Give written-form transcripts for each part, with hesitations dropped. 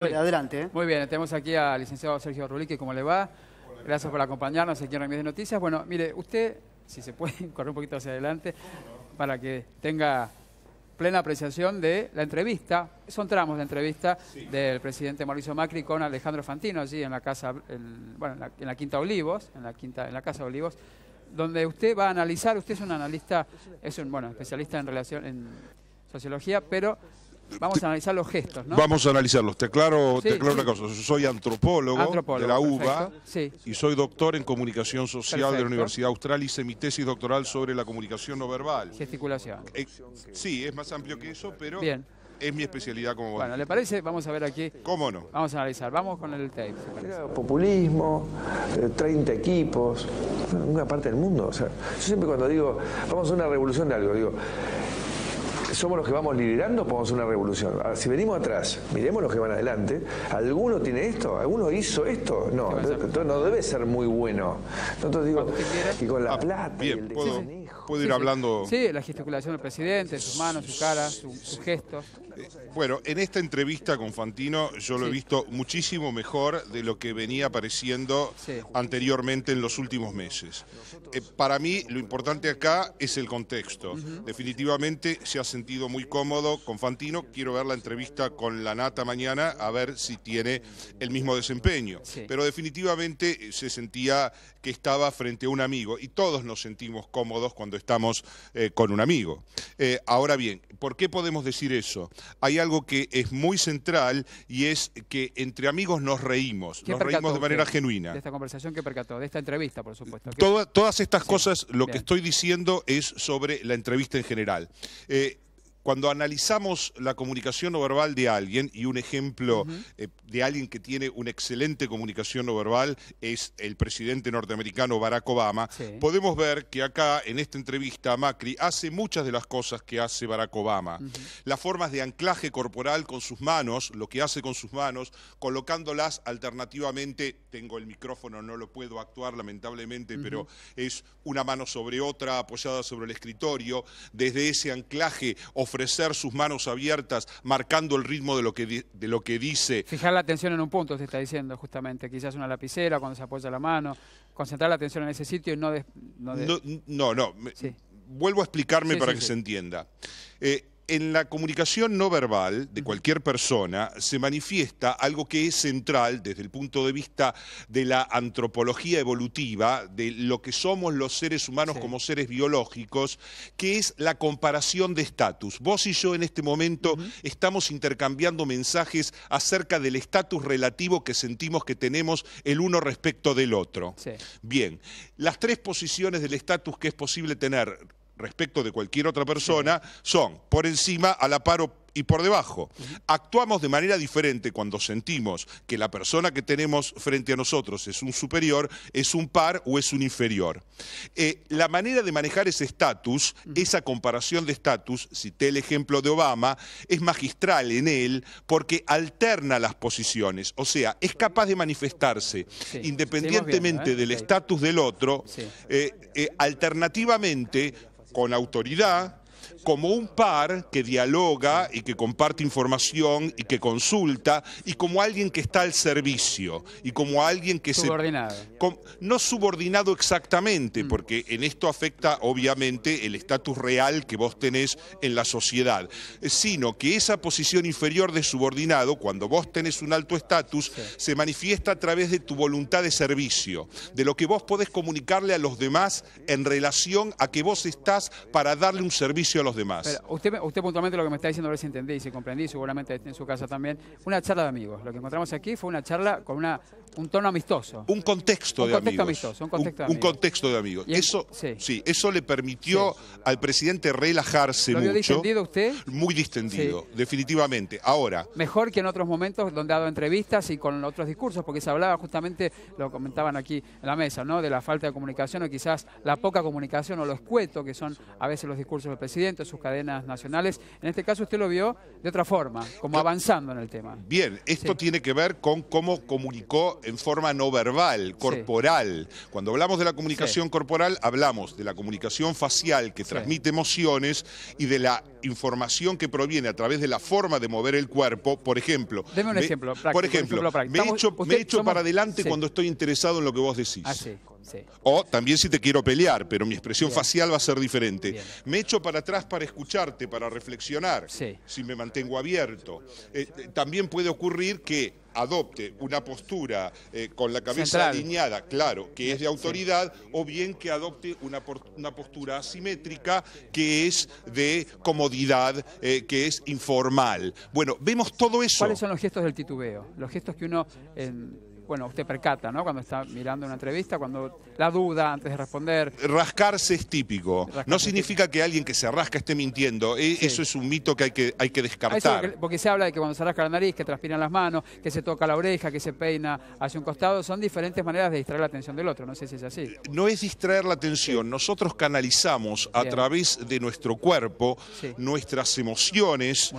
Adelante. Muy bien, tenemos aquí al licenciado Sergio Rulique, ¿cómo le va? Gracias por acompañarnos aquí en Remedios de Noticias. Bueno, mire, usted, si se puede correr un poquito hacia adelante, para que tenga plena apreciación de la entrevista. Son tramos de entrevista del presidente Mauricio Macri con Alejandro Fantino, allí en la casa, en la Quinta Olivos, en la Casa de Olivos, donde usted va a analizar. Usted es un analista, es un especialista en sociología, pero vamos a analizar los gestos, ¿no? Vamos a analizarlos. Te aclaro una cosa. Yo soy antropólogo de la UBA y soy doctor en comunicación social de la Universidad Austral. Hice mi tesis doctoral sobre la comunicación no verbal. Gesticulación. Sí, es más amplio que eso, pero es mi especialidad como vos. Bueno, ¿le parece? Vamos a ver aquí. ¿Cómo no? Vamos a analizar. Vamos con el tape. Populismo, 30 equipos, en una parte del mundo. O sea, yo siempre cuando digo, vamos a una revolución de algo, digo, somos los que vamos liderando, podemos hacer una revolución. Ahora, si venimos atrás, miremos los que van adelante. ¿Alguno tiene esto? ¿Alguno hizo esto? No, entonces no debe ser muy bueno. Entonces digo, y con la plata bien, y el ¿puedo ir hablando? Sí, la gesticulación del presidente, sus manos, su cara, sus gestos. Bueno, en esta entrevista con Fantino yo lo he visto muchísimo mejor de lo que venía apareciendo anteriormente en los últimos meses. Para mí lo importante acá es el contexto. Definitivamente se ha sentido muy cómodo con Fantino. Quiero ver la entrevista con la Nata mañana a ver si tiene el mismo desempeño. Pero definitivamente se sentía que estaba frente a un amigo y todos nos sentimos cómodos cuando estamos con un amigo. Ahora bien, ¿por qué podemos decir eso? Hay algo que es muy central y es que entre amigos nos reímos. Nos reímos de manera genuina. De esta conversación que percató, de esta entrevista, por supuesto. Todas estas cosas, lo que estoy diciendo es sobre la entrevista en general. Cuando analizamos la comunicación no verbal de alguien, y un ejemplo de alguien que tiene una excelente comunicación no verbal es el presidente norteamericano Barack Obama, podemos ver que acá en esta entrevista Macri hace muchas de las cosas que hace Barack Obama. Las formas de anclaje corporal con sus manos, lo que hace con sus manos, colocándolas alternativamente, tengo el micrófono, no lo puedo actuar lamentablemente, pero es una mano sobre otra apoyada sobre el escritorio, desde ese anclaje ofrecer sus manos abiertas, marcando el ritmo de lo que dice. Fijar la atención en un punto, usted está diciendo justamente, quizás una lapicera cuando se apoya la mano, concentrar la atención en ese sitio y no. Vuelvo a explicarme para que se entienda. En la comunicación no verbal de cualquier persona se manifiesta algo que es central desde el punto de vista de la antropología evolutiva, de lo que somos los seres humanos como seres biológicos, que es la comparación de estatus. Vos y yo en este momento estamos intercambiando mensajes acerca del estatus relativo que sentimos que tenemos el uno respecto del otro. Bien, las tres posiciones del estatus que es posible tener respecto de cualquier otra persona son por encima, a la par y por debajo. Actuamos de manera diferente cuando sentimos que la persona que tenemos frente a nosotros es un superior, es un par o es un inferior. La manera de manejar ese estatus, esa comparación de estatus, cité el ejemplo de Obama, es magistral en él porque alterna las posiciones, o sea, es capaz de manifestarse independientemente del estatus del otro, alternativamente, con autoridad, como un par que dialoga y que comparte información y que consulta, y como alguien que está al servicio, y como alguien que subordinado. No subordinado exactamente, porque en esto afecta obviamente el estatus real que vos tenés en la sociedad, sino que esa posición inferior de subordinado, cuando vos tenés un alto estatus, se manifiesta a través de tu voluntad de servicio, de lo que vos podés comunicarle a los demás en relación a que vos estás para darle un servicio a los demás. Pero usted puntualmente lo que me está diciendo, a ver si entendí, si comprendí, seguramente en su casa también, una charla de amigos. Lo que encontramos aquí fue una charla con un tono amistoso. Un contexto de amigos. Un contexto de amigos. Eso le permitió al presidente relajarse mucho. ¿Lo vio distendido usted? Muy distendido, definitivamente. Ahora. Mejor que en otros momentos donde ha dado entrevistas y con otros discursos, porque se hablaba justamente, lo comentaban aquí en la mesa, ¿no?, de la falta de comunicación o quizás la poca comunicación o lo escueto que son a veces los discursos del presidente, sus cadenas nacionales. En este caso usted lo vio de otra forma, como avanzando en el tema. Bien, esto tiene que ver con cómo comunicó en forma no verbal, corporal. Sí. Cuando hablamos de la comunicación corporal, hablamos de la comunicación facial que transmite emociones y de la información que proviene a través de la forma de mover el cuerpo. Por ejemplo, deme un ejemplo práctico, por ejemplo, me echo para adelante cuando estoy interesado en lo que vos decís. Ah, sí. Sí. O también si te quiero pelear, pero mi expresión facial va a ser diferente. Bien. Me echo para atrás para escucharte, para reflexionar, si me mantengo abierto. También puede ocurrir que adopte una postura con la cabeza alineada, claro, que es de autoridad, o bien que adopte una postura asimétrica, que es de comodidad, que es informal. Bueno, vemos todo eso. ¿Cuáles son los gestos del titubeo? Los gestos que uno... bueno, usted percata, ¿no? Cuando está mirando una entrevista, cuando la duda antes de responder. Rascarse es típico. No significa que alguien que se rasca esté mintiendo. Eso es un mito que hay que descartar. Porque se habla de que cuando se rasca la nariz, que transpiran las manos, que se toca la oreja, que se peina hacia un costado, son diferentes maneras de distraer la atención del otro. No sé si es así. No es distraer la atención. Nosotros canalizamos a través de nuestro cuerpo nuestras emociones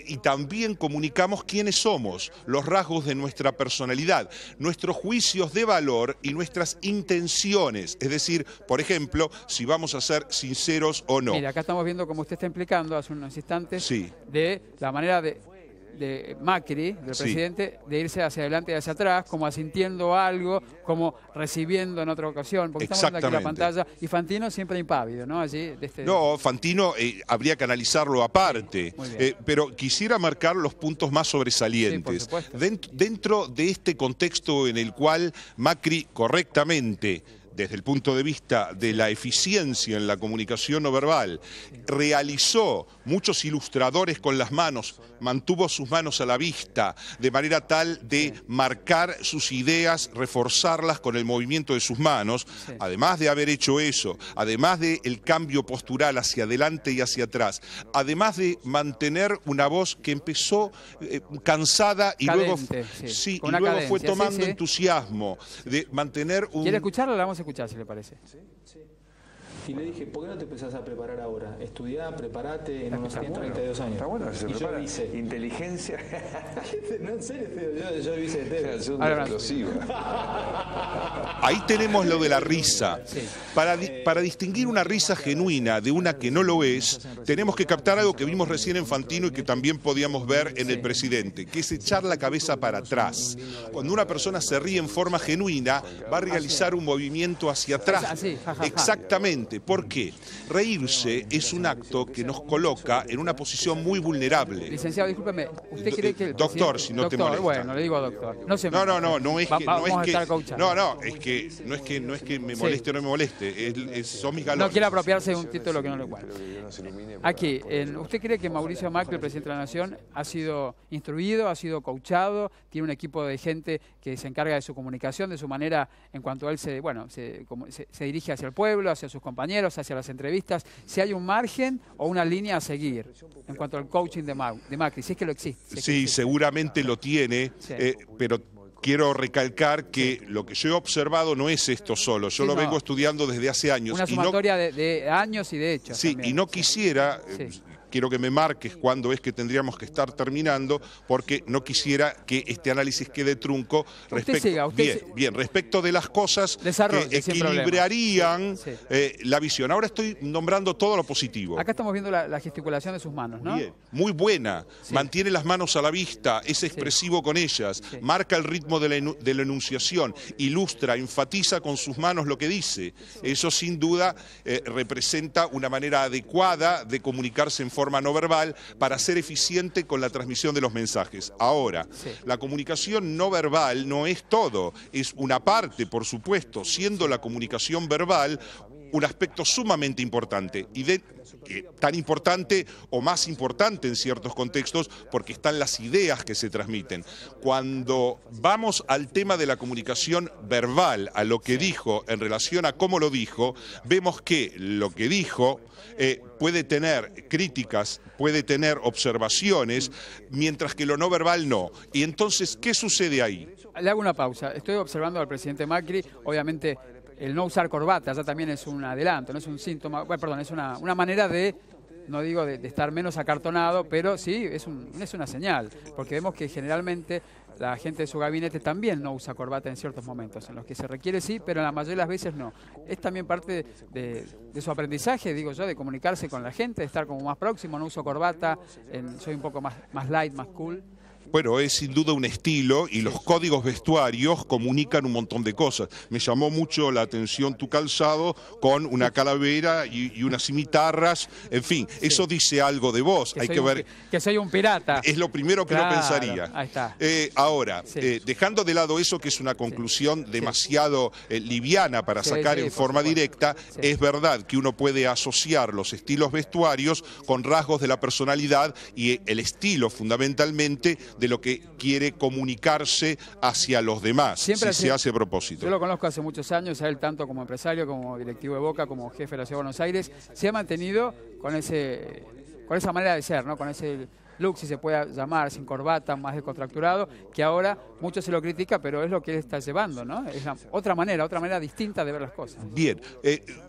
y también comunicamos quiénes somos, los rasgos de nuestra personalidad, nuestros juicios de valor y nuestras intenciones. Es decir, por ejemplo, si vamos a ser sinceros o no. Mira, acá estamos viendo, como usted está implicando hace unos instantes, de la manera de Macri, del presidente, de irse hacia adelante y hacia atrás, como asintiendo algo, como recibiendo en otra ocasión, porque estamos viendo aquí la pantalla, y Fantino siempre impávido, ¿no? Allí, No, Fantino habría que analizarlo aparte, pero quisiera marcar los puntos más sobresalientes. Dentro de este contexto en el cual Macri correctamente, desde el punto de vista de la eficiencia en la comunicación no verbal, realizó muchos ilustradores con las manos, mantuvo sus manos a la vista, de manera tal de marcar sus ideas, reforzarlas con el movimiento de sus manos. Además de haber hecho eso, además del cambio postural hacia adelante y hacia atrás, además de mantener una voz que empezó cansada y luego fue tomando entusiasmo, de mantener un... ¿Quiere escucharla? La vamos a escuchar, si le parece. Sí. Y le dije, ¿por qué no te empezás a preparar ahora? Estudiá, preparate en unos 32 años. Está bueno, se prepara. Inteligencia. No, en serio, yo hice de Ahí tenemos lo de la risa. Para distinguir una risa genuina de una que no lo es, tenemos que captar algo que vimos recién en Fantino y que también podíamos ver en el presidente, que es echar la cabeza para atrás. Cuando una persona se ríe en forma genuina, va a realizar un movimiento hacia atrás. Exactamente. ¿Por qué? Reírse es un acto que nos coloca en una posición muy vulnerable. Licenciado, discúlpeme, ¿usted cree que el doctor, si no te molesta. Bueno, le digo doctor. No es que me moleste o no me moleste, son mis galones. No quiere apropiarse de un título que no le cuadra. Aquí, ¿usted cree que Mauricio Macri, el presidente de la Nación, ha sido instruido, ha sido coachado, tiene un equipo de gente que se encarga de su comunicación, de su manera en cuanto a él se dirige hacia el pueblo, hacia sus compañeros, hacia las entrevistas, si hay un margen o una línea a seguir en cuanto al coaching de Macri, si es que lo existe? Sí, seguramente lo tiene, pero quiero recalcar que lo que yo he observado no es esto solo, yo lo vengo estudiando desde hace años. Una sumatoria de años y de hechos. Sí, también. Y no quisiera... Quiero que me marques cuándo es que tendríamos que estar terminando, porque no quisiera que este análisis quede trunco respecto de las cosas que equilibrarían la visión. Ahora estoy nombrando todo lo positivo. Acá estamos viendo la gesticulación de sus manos, ¿no? Bien, muy buena. Mantiene las manos a la vista, es expresivo con ellas, marca el ritmo de la enunciación, ilustra, enfatiza con sus manos lo que dice. Eso sin duda representa una manera adecuada de comunicarse en forma no verbal para ser eficiente con la transmisión de los mensajes. Ahora, la comunicación no verbal no es todo, es una parte, por supuesto, siendo la comunicación verbal un aspecto sumamente importante y tan importante o más importante en ciertos contextos porque están las ideas que se transmiten. Cuando vamos al tema de la comunicación verbal, a lo que dijo en relación a cómo lo dijo, vemos que lo que dijo puede tener críticas, puede tener observaciones, mientras que lo no verbal no. Y entonces, ¿qué sucede ahí? Le hago una pausa. Estoy observando al presidente Macri, obviamente el no usar corbata ya también es un adelanto, no es un síntoma, bueno, perdón, es una manera de no digo de estar menos acartonado, pero sí es una señal, porque vemos que generalmente la gente de su gabinete también no usa corbata en ciertos momentos, en los que se requiere sí, pero en la mayoría de las veces no. Es también parte de su aprendizaje, digo yo, de comunicarse con la gente, de estar como más próximo, no uso corbata, soy un poco más light, más cool. Bueno, es sin duda un estilo y los códigos vestuarios comunican un montón de cosas. Me llamó mucho la atención tu calzado con una calavera y unas cimitarras. En fin, eso dice algo de vos. Hay que ver. Que soy un pirata. Es lo primero que uno pensaría. Ahí está. Ahora, dejando de lado eso, que es una conclusión demasiado liviana para sacar en forma directa, es verdad que uno puede asociar los estilos vestuarios con rasgos de la personalidad y el estilo fundamentalmente de lo que quiere comunicarse hacia los demás, siempre si se hace a propósito. Yo lo conozco hace muchos años, a él tanto como empresario, como directivo de Boca, como jefe de la Ciudad de Buenos Aires, se ha mantenido con esa manera de ser, ¿no? Con ese look, si se puede llamar, sin corbata, más descontracturado, que ahora mucho se lo critica, pero es lo que él está llevando, ¿no? Es otra manera distinta de ver las cosas. Bien,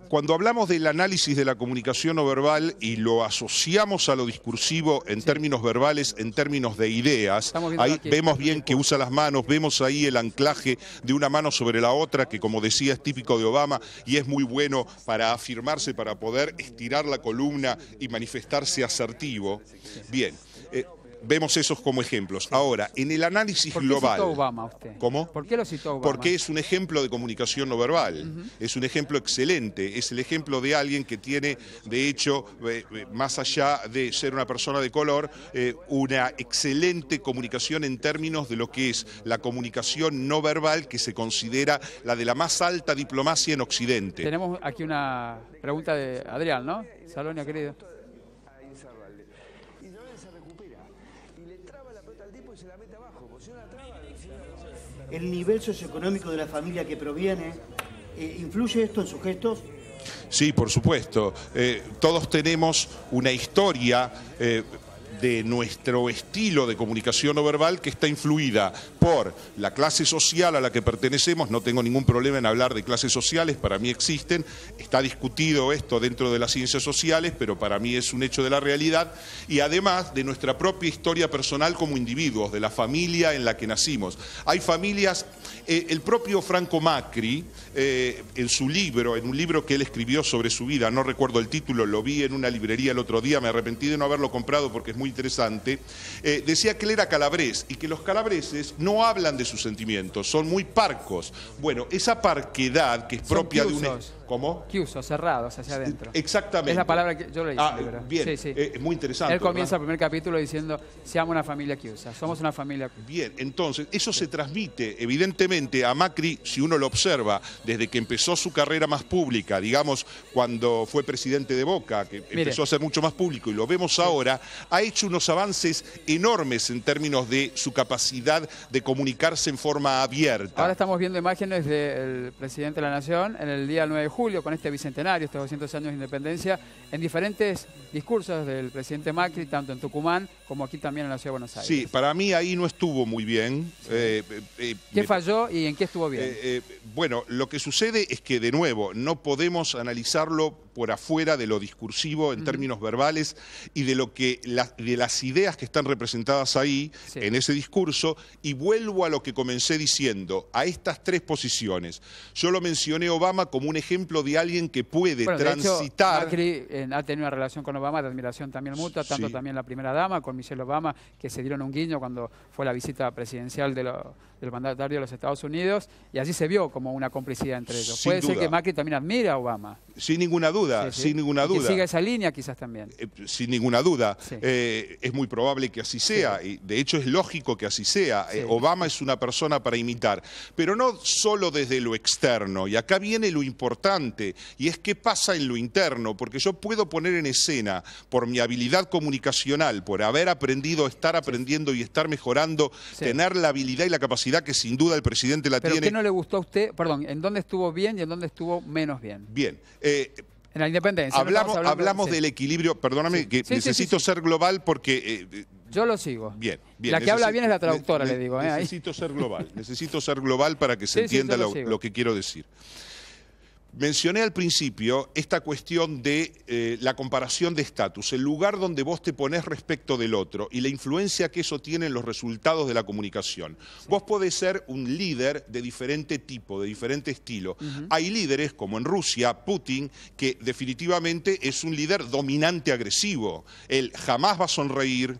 cuando hablamos del análisis de la comunicación no verbal y lo asociamos a lo discursivo en términos verbales, en términos de ideas, ahí vemos bien que usa las manos, vemos ahí el anclaje de una mano sobre la otra, que como decía es típico de Obama y es muy bueno para afirmarse, para poder estirar la columna y manifestarse asertivo. Bien. Vemos esos como ejemplos. Ahora, en el análisis global... ¿Por qué citó Obama usted? ¿Cómo? ¿Por qué lo citó Obama? Porque es un ejemplo de comunicación no verbal. Es un ejemplo excelente. Es el ejemplo de alguien que tiene, de hecho, más allá de ser una persona de color, una excelente comunicación en términos de lo que es la comunicación no verbal, que se considera la de la más alta diplomacia en Occidente. Tenemos aquí una pregunta de Adrián, ¿no? Salonia, querido. El nivel socioeconómico de la familia que proviene, ¿influye esto en sus gestos? Sí, por supuesto. Todos tenemos una historia de nuestro estilo de comunicación no verbal que está influida por la clase social a la que pertenecemos. No tengo ningún problema en hablar de clases sociales, para mí existen, está discutido esto dentro de las ciencias sociales, pero para mí es un hecho de la realidad, y además de nuestra propia historia personal como individuos, de la familia en la que nacimos. Hay familias, el propio Franco Macri, en su libro, en un libro que él escribió sobre su vida, no recuerdo el título, lo vi en una librería el otro día, me arrepentí de no haberlo comprado porque es muy interesante, decía que él era calabrés y que los calabreses no hablan de sus sentimientos, son muy parcos. Bueno, esa parquedad que es propia de un... ¿Cómo? Quiusos, cerrados hacia adentro. Exactamente. Es la palabra que yo leí. Bien, sí. Es muy interesante. Él comienza el primer capítulo diciendo, seamos una familia quiusa, somos una familia. Bien, entonces, eso se transmite evidentemente a Macri, si uno lo observa, desde que empezó su carrera más pública, digamos, cuando fue presidente de Boca, que empezó a ser mucho más público, y lo vemos ahora, ha hecho unos avances enormes en términos de su capacidad de comunicarse en forma abierta. Ahora estamos viendo imágenes del presidente de la Nación en el día 9 de julio, con este bicentenario, estos 200 años de independencia, en diferentes discursos del presidente Macri, tanto en Tucumán como aquí también en la Ciudad de Buenos Aires. Sí, para mí ahí no estuvo muy bien. ¿Qué falló y en qué estuvo bien? Bueno, lo que sucede es que, de nuevo, no podemos analizarlo por afuera de lo discursivo en términos verbales y de lo que de las ideas que están representadas ahí en ese discurso, y vuelvo a lo que comencé diciendo, a estas tres posiciones. Yo lo mencioné Obama como un ejemplo de alguien que puede transitar... De hecho, Macri ha tenido una relación con Obama de admiración también mutua, tanto también la primera dama con Michelle Obama, que se dieron un guiño cuando fue la visita presidencial del mandatario de los Estados Unidos, y allí se vio como una complicidad entre ellos. Puede ser que Macri también admira a Obama. Sin ninguna duda, sin ninguna duda. Que siga esa línea quizás también. Sin ninguna duda. Es muy probable que así sea, y de hecho es lógico que así sea. Obama es una persona para imitar, pero no solo desde lo externo, y acá viene lo importante, y es qué pasa en lo interno, porque yo puedo poner en escena, por mi habilidad comunicacional, por haber aprendido, estar aprendiendo y estar mejorando, tener la habilidad y la capacidad que sin duda el presidente la tiene. ¿Pero qué no le gustó a usted? Perdón, ¿en dónde estuvo bien y en dónde estuvo menos bien? Bien. En la independencia. Hablamos del equilibrio, perdóname, que necesito ser global porque... yo lo sigo. Bien. La que habla bien es la traductora, le digo. Necesito ser global, necesito ser global para que se entienda lo que quiero decir. Mencioné al principio esta cuestión de la comparación de estatus, el lugar donde vos te ponés respecto del otro y la influencia que eso tiene en los resultados de la comunicación. Sí. Vos podés ser un líder de diferente tipo, de diferente estilo. Hay líderes, como en Rusia, Putin, que definitivamente es un líder dominante agresivo. Él jamás va a sonreír.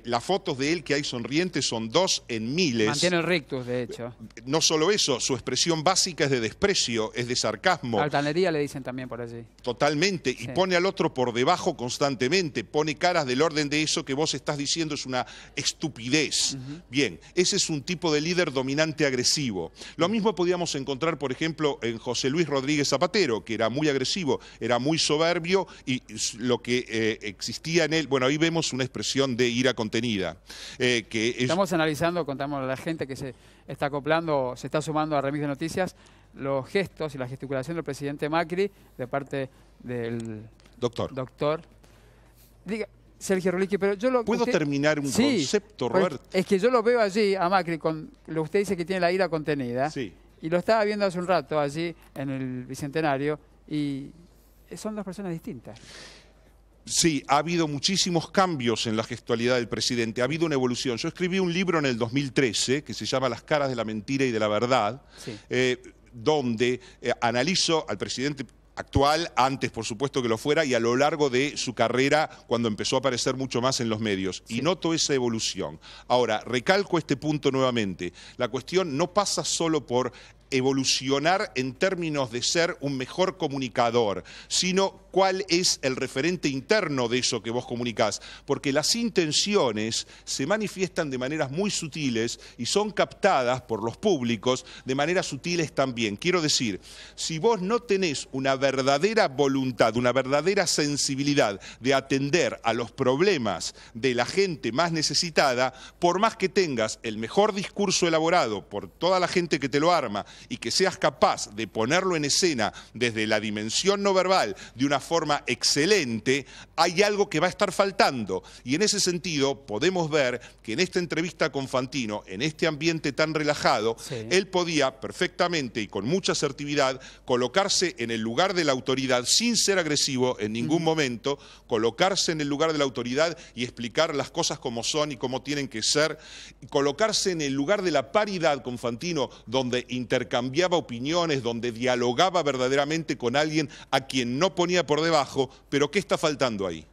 Las fotos de él que hay sonrientes son 2 en miles. Mantiene el rictus, de hecho. No solo eso, su expresión básica es de desprecio, es de sarcasmo. Altanería le dicen también por allí. Totalmente, sí. Y pone al otro por debajo constantemente, pone caras del orden de eso que vos estás diciendo es una estupidez. Bien, ese es un tipo de líder dominante agresivo. Lo mismo podíamos encontrar, por ejemplo, en José Luis Rodríguez Zapatero, que era muy agresivo, era muy soberbio y lo que existía en él, bueno, ahí vemos una expresión de ira contenida. Estamos analizando, contamos a la gente que se está acoplando, se está sumando a Remix de Noticias, los gestos y la gesticulación del presidente Macri de parte del doctor. Diga, Sergio Rolicki, pero yo lo... ¿Puedo terminar un concepto, Roberto? Es que yo lo veo allí a Macri, con lo que usted dice que tiene la ira contenida, sí. Y lo estaba viendo hace un rato allí en el Bicentenario, y son dos personas distintas. Sí, ha habido muchísimos cambios en la gestualidad del presidente, ha habido una evolución. Yo escribí un libro en el 2013 que se llama Las caras de la mentira y de la verdad, sí. Donde analizo al presidente actual, antes por supuesto que lo fuera, y a lo largo de su carrera cuando empezó a aparecer mucho más en los medios. Sí. Y noto esa evolución. Ahora, recalco este punto nuevamente. La cuestión no pasa solo por evolucionar en términos de ser un mejor comunicador, sino cuál es el referente interno de eso que vos comunicás, porque las intenciones se manifiestan de maneras muy sutiles y son captadas por los públicos de maneras sutiles también. Quiero decir, si vos no tenés una verdadera voluntad, una verdadera sensibilidad de atender a los problemas de la gente más necesitada, por más que tengas el mejor discurso elaborado por toda la gente que te lo arma, y que seas capaz de ponerlo en escena desde la dimensión no verbal de una forma excelente, hay algo que va a estar faltando. Y en ese sentido podemos ver que en esta entrevista con Fantino, en este ambiente tan relajado, sí. Él podía perfectamente y con mucha asertividad colocarse en el lugar de la autoridad sin ser agresivo en ningún momento, colocarse en el lugar de la autoridad y explicar las cosas como son y cómo tienen que ser, y colocarse en el lugar de la paridad con Fantino, donde intercambiaba opiniones, donde dialogaba verdaderamente con alguien a quien no ponía por debajo. Pero ¿qué está faltando ahí?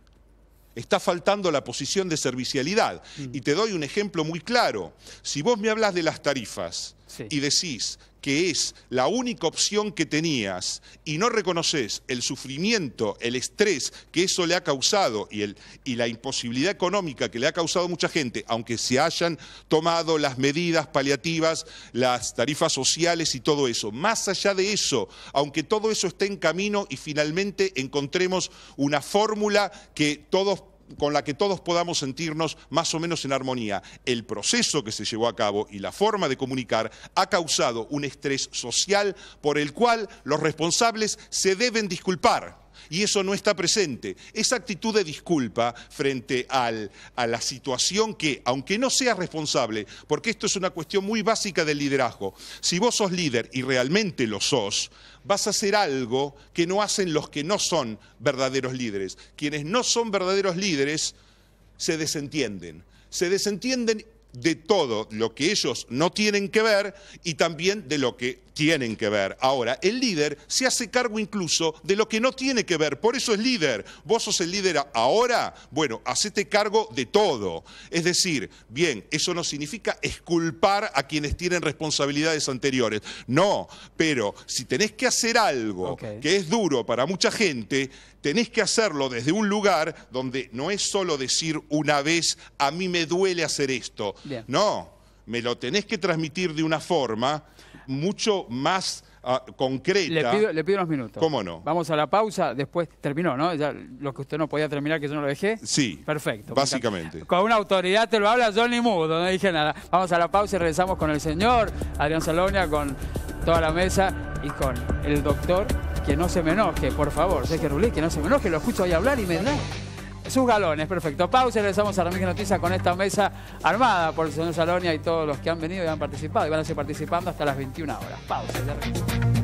Está faltando la posición de servicialidad. Y te doy un ejemplo muy claro. Si vos me hablas de las tarifas y decís que es la única opción que tenías y no reconoces el sufrimiento, el estrés que eso le ha causado y la imposibilidad económica que le ha causado a mucha gente, aunque se hayan tomado las medidas paliativas, las tarifas sociales y todo eso. Más allá de eso, aunque todo eso esté en camino y finalmente encontremos una fórmula con la que todos podamos sentirnos más o menos en armonía. El proceso que se llevó a cabo y la forma de comunicar ha causado un estrés social por el cual los responsables se deben disculpar. Y eso no está presente. Esa actitud de disculpa frente a la situación que, aunque no seas responsable, porque esto es una cuestión muy básica del liderazgo, si vos sos líder y realmente lo sos, vas a hacer algo que no hacen los que no son verdaderos líderes. Quienes no son verdaderos líderes se desentienden. Se desentienden de todo lo que ellos no tienen que ver y también de lo que tienen que ver. Ahora, el líder se hace cargo incluso de lo que no tiene que ver, por eso es líder. Vos sos el líder ahora, bueno, hacete cargo de todo. Es decir, bien, eso no significa exculpar a quienes tienen responsabilidades anteriores. No, pero si tenés que hacer algo que es duro para mucha gente, tenés que hacerlo desde un lugar donde no es solo decir una vez, a mí me duele hacer esto. Bien. No, me lo tenés que transmitir de una forma mucho más concreta. Le pido unos minutos. ¿Cómo no? Vamos a la pausa, después terminó, ¿no? Ya lo que usted no podía terminar, que yo no lo dejé. Sí. Perfecto. Básicamente. Con una autoridad te lo habla Johnny Mudo, no dije nada. Vamos a la pausa y regresamos con el señor Adrián Salonia, con toda la mesa y con el doctor, que no se me enoje, por favor, Sergio Rolicki, que no se me enoje, lo escucho ahí hablar y me da sus galones. Perfecto. Pausa y regresamos a Remix de Noticias con esta mesa armada por el señor Salonia y todos los que han venido y han participado y van a seguir participando hasta las 21 horas. Pausa y ya regresamos.